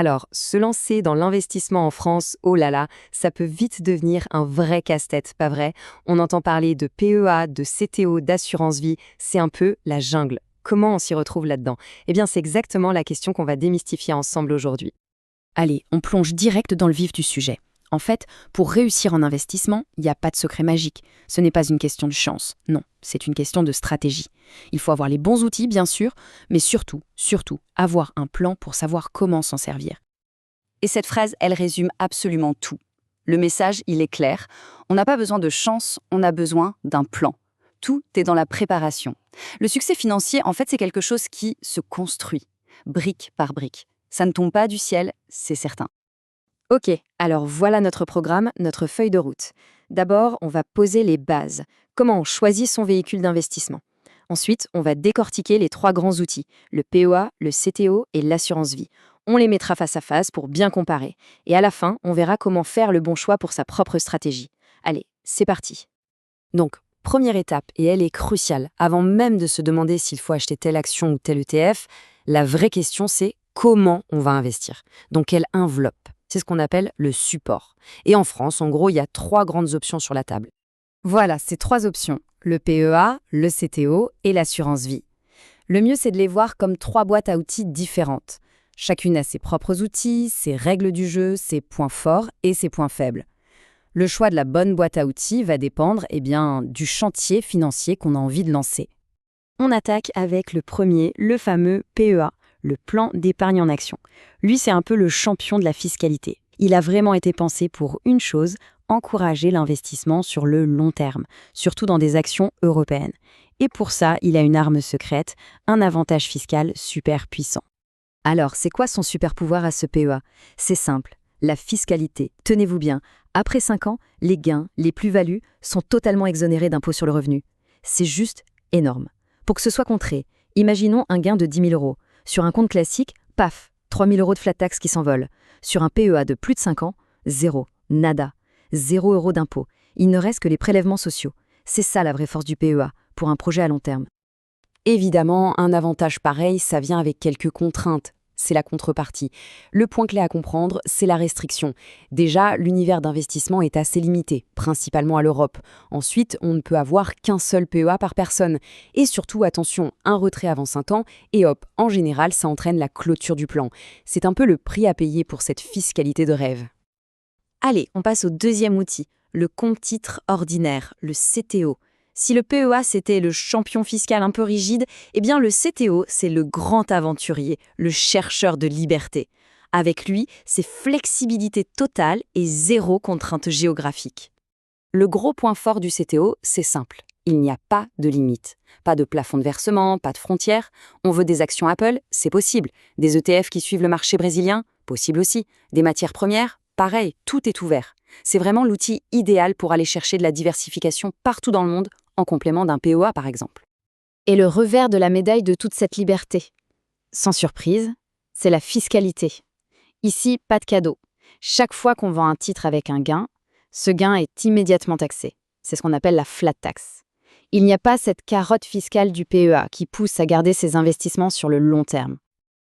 Alors, se lancer dans l'investissement en France, oh là là, ça peut vite devenir un vrai casse-tête, pas vrai? On entend parler de PEA, de CTO, d'assurance vie, c'est un peu la jungle. Comment on s'y retrouve là-dedans? Eh bien, c'est exactement la question qu'on va démystifier ensemble aujourd'hui. Allez, on plonge direct dans le vif du sujet. En fait, pour réussir en investissement, il n'y a pas de secret magique. Ce n'est pas une question de chance, non, c'est une question de stratégie. Il faut avoir les bons outils, bien sûr, mais surtout, avoir un plan pour savoir comment s'en servir. Et cette phrase, elle résume absolument tout. Le message, il est clair. On n'a pas besoin de chance, on a besoin d'un plan. Tout est dans la préparation. Le succès financier, en fait, c'est quelque chose qui se construit, brique par brique. Ça ne tombe pas du ciel, c'est certain. Ok, alors voilà notre programme, notre feuille de route. D'abord, on va poser les bases. Comment on choisit son véhicule d'investissement? Ensuite, on va décortiquer les 3 grands outils, le PEA, le CTO et l'assurance vie. On les mettra face à face pour bien comparer. Et à la fin, on verra comment faire le bon choix pour sa propre stratégie. Allez, c'est parti. Donc, première étape, et elle est cruciale, avant même de se demander s'il faut acheter telle action ou tel ETF, la vraie question c'est comment on va investir? Dans quelle enveloppe? C'est ce qu'on appelle le support. Et en France, en gros, il y a 3 grandes options sur la table. Voilà, ces 3 options, le PEA, le CTO et l'assurance vie. Le mieux, c'est de les voir comme 3 boîtes à outils différentes. Chacune a ses propres outils, ses règles du jeu, ses points forts et ses points faibles. Le choix de la bonne boîte à outils va dépendre du chantier financier qu'on a envie de lancer. On attaque avec le premier, le fameux PEA, le plan d'épargne en action. Lui, c'est un peu le champion de la fiscalité. Il a vraiment été pensé pour une chose, encourager l'investissement sur le long terme, surtout dans des actions européennes. Et pour ça, il a une arme secrète, un avantage fiscal super puissant. Alors, c'est quoi son super pouvoir à ce PEA? C'est simple, la fiscalité. Tenez-vous bien, après 5 ans, les gains, les plus-values sont totalement exonérés d'impôt sur le revenu. C'est juste énorme. Pour que ce soit contré, imaginons un gain de 10 000 euros. Sur un compte classique, paf, 3 000 euros de flat tax qui s'envolent. Sur un PEA de plus de 5 ans, zéro, nada, 0 euros d'impôt. Il ne reste que les prélèvements sociaux. C'est ça la vraie force du PEA, pour un projet à long terme. Évidemment, un avantage pareil, ça vient avec quelques contraintes. C'est la contrepartie. Le point clé à comprendre, c'est la restriction. Déjà, l'univers d'investissement est assez limité, principalement à l'Europe. Ensuite, on ne peut avoir qu'un seul PEA par personne. Et surtout, attention, un retrait avant 5 ans, et hop, en général, ça entraîne la clôture du plan. C'est un peu le prix à payer pour cette fiscalité de rêve. Allez, on passe au deuxième outil, le compte-titre ordinaire, le CTO. Si le PEA, c'était le champion fiscal un peu rigide, eh bien le CTO, c'est le grand aventurier, le chercheur de liberté. Avec lui, c'est flexibilité totale et zéro contrainte géographique. Le gros point fort du CTO, c'est simple. Il n'y a pas de limite. Pas de plafond de versement, pas de frontières. On veut des actions Apple, c'est possible. Des ETF qui suivent le marché brésilien, possible aussi. Des matières premières, pareil, tout est ouvert. C'est vraiment l'outil idéal pour aller chercher de la diversification partout dans le monde, en complément d'un PEA par exemple. Et le revers de la médaille de toute cette liberté, sans surprise, c'est la fiscalité. Ici, pas de cadeau. Chaque fois qu'on vend un titre avec un gain, ce gain est immédiatement taxé. C'est ce qu'on appelle la flat tax. Il n'y a pas cette carotte fiscale du PEA qui pousse à garder ses investissements sur le long terme.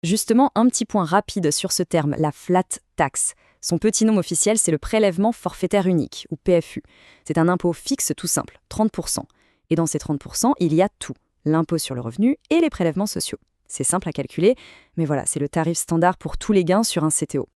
Justement, un petit point rapide sur ce terme, la flat tax. Son petit nom officiel, c'est le prélèvement forfaitaire unique, ou PFU. C'est un impôt fixe tout simple, 30%. Et dans ces 30%, il y a tout, l'impôt sur le revenu et les prélèvements sociaux. C'est simple à calculer, mais voilà, c'est le tarif standard pour tous les gains sur un CTO.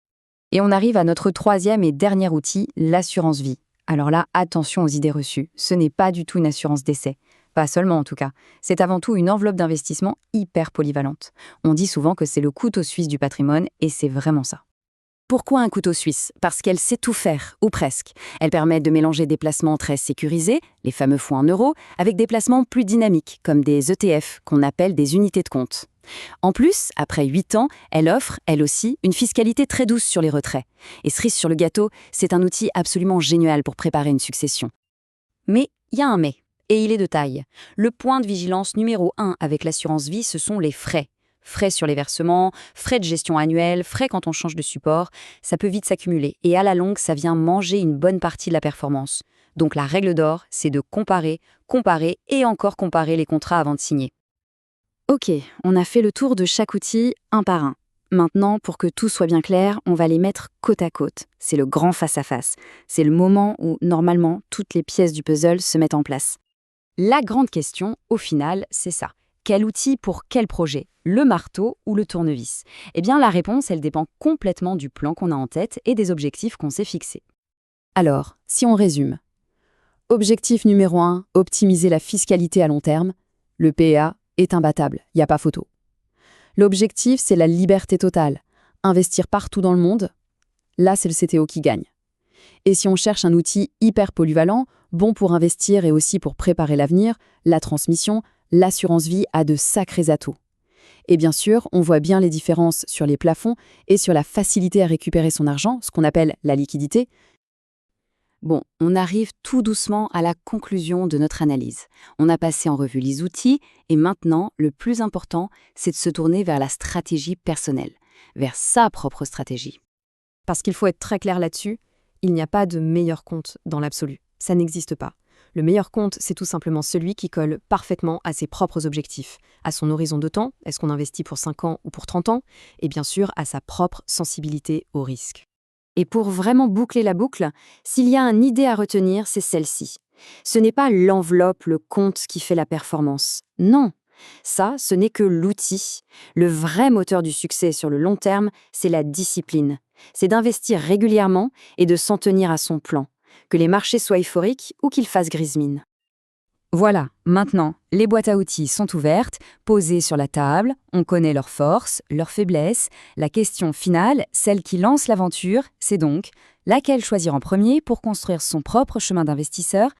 Et on arrive à notre troisième et dernier outil, l'assurance vie. Alors là, attention aux idées reçues, ce n'est pas du tout une assurance décès. Pas seulement en tout cas, c'est avant tout une enveloppe d'investissement hyper polyvalente. On dit souvent que c'est le couteau suisse du patrimoine, et c'est vraiment ça. Pourquoi un couteau suisse? Parce qu'elle sait tout faire, ou presque. Elle permet de mélanger des placements très sécurisés, les fameux fonds en euros, avec des placements plus dynamiques, comme des ETF, qu'on appelle des unités de compte. En plus, après 8 ans, elle offre, elle aussi, une fiscalité très douce sur les retraits. Et cerise sur le gâteau, c'est un outil absolument génial pour préparer une succession. Mais il y a un mais, et il est de taille. Le point de vigilance numéro 1 avec l'assurance vie, ce sont les frais. Frais sur les versements, frais de gestion annuelle, frais quand on change de support, ça peut vite s'accumuler et à la longue, ça vient manger une bonne partie de la performance. Donc la règle d'or, c'est de comparer et encore comparer les contrats avant de signer. Ok, on a fait le tour de chaque outil un par un. Maintenant, pour que tout soit bien clair, on va les mettre côte à côte. C'est le grand face-à-face. C'est le moment où, normalement, toutes les pièces du puzzle se mettent en place. La grande question, au final, c'est ça. Quel outil pour quel projet? Le marteau ou le tournevis? Eh bien, la réponse, elle dépend complètement du plan qu'on a en tête et des objectifs qu'on s'est fixés. Alors, si on résume. Objectif numéro 1, optimiser la fiscalité à long terme. Le PEA est imbattable, il n'y a pas photo. L'objectif, c'est la liberté totale. Investir partout dans le monde, là, c'est le CTO qui gagne. Et si on cherche un outil hyper polyvalent, bon pour investir et aussi pour préparer l'avenir, la transmission, l'assurance vie a de sacrés atouts. Et bien sûr, on voit bien les différences sur les plafonds et sur la facilité à récupérer son argent, ce qu'on appelle la liquidité. Bon, on arrive tout doucement à la conclusion de notre analyse. On a passé en revue les outils et maintenant, le plus important, c'est de se tourner vers la stratégie personnelle, vers sa propre stratégie. Parce qu'il faut être très clair là-dessus, il n'y a pas de meilleur compte dans l'absolu. Ça n'existe pas. Le meilleur compte, c'est tout simplement celui qui colle parfaitement à ses propres objectifs, à son horizon de temps, est-ce qu'on investit pour 5 ans ou pour 30 ans, et bien sûr à sa propre sensibilité au risque. Et pour vraiment boucler la boucle, s'il y a une idée à retenir, c'est celle-ci. Ce n'est pas l'enveloppe, le compte qui fait la performance. Non, ça, ce n'est que l'outil. Le vrai moteur du succès sur le long terme, c'est la discipline. C'est d'investir régulièrement et de s'en tenir à son plan, que les marchés soient euphoriques ou qu'ils fassent grise mine. Voilà, maintenant, les boîtes à outils sont ouvertes, posées sur la table, on connaît leurs forces, leurs faiblesses. La question finale, celle qui lance l'aventure, c'est donc laquelle choisir en premier pour construire son propre chemin d'investisseur